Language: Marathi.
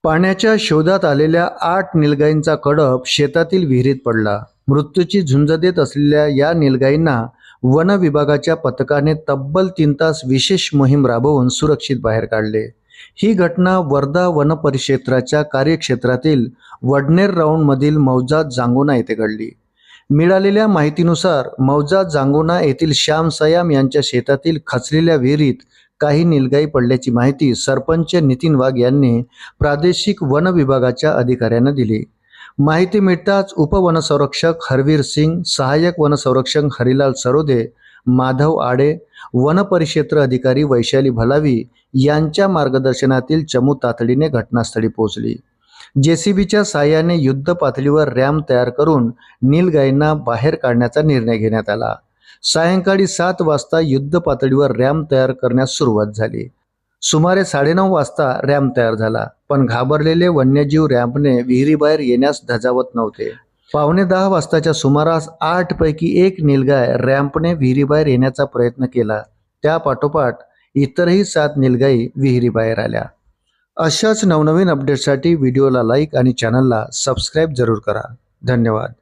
पाण्याच्या शोधात आलेल्या 8 नीलगाईंचा कळप शेतातील विहिरीत पडला। मृत्यूची झुंज देत असलेल्या या नीलगाईंना वन विभागाच्या पथकाने तब्बल 3 तास विशेष मोहीम राबवून सुरक्षित बाहेर काढले। ही घटना वर्धा वन परिक्षेत्राच्या कार्यक्षेत्रातील वडनेर राऊंडमधील मौजात जांगोना येथे घडली। मिळालेल्या माहितीनुसार मौजात जांगोना येथील श्याम सयाम यांच्या शेतातील खचलेल्या विहिरीत काही नीलगाई पडल्याची माहिती सरपंच नितीन वाघ यांनी प्रादेशिक वन विभागाच्या अधिकाऱ्यांना दिली। माहिती मिळताच उपवनसंरक्षक हरवीर सिंग, सहाय्यक वनसंरक्षक हरिलाल सरोदे, माधव आडे, वन परिक्षेत्र अधिकारी वैशाली भलावी यांच्या मार्गदर्शनातील चमू तातडीने घटनास्थळी पोहोचली। जेसीबीच्या साहाय्याने युद्ध पातळीवर रॅम्प तयार करून नीलगाईंना बाहेर काढण्याचा निर्णय घेण्यात आला। सायंकाळी 7 वाजता युद्ध पातळीवर रॅम्प तयार करण्यास सुरुवात झाली। सुमारे 9:30 वाजता रॅम्प तयार झाला, पण घाबरलेले वन्यजीव रॅम्पने विहिरीबाहेर येण्यास धजावत नव्हते। 9:15 वाजताच्या सुमारास 8 पैकी 1 नीलगाय रॅम्पने विहिरीबाहेर येण्याचा प्रयत्न केला। त्या पाठोपाठ इतरही 7 नीलगाई विहिरीबाहेर आल्या। अशाच नवनवीन अपडेट्ससाठी व्हिडिओला लाईक आणि चॅनलला सबस्क्राईब जरूर करा। धन्यवाद।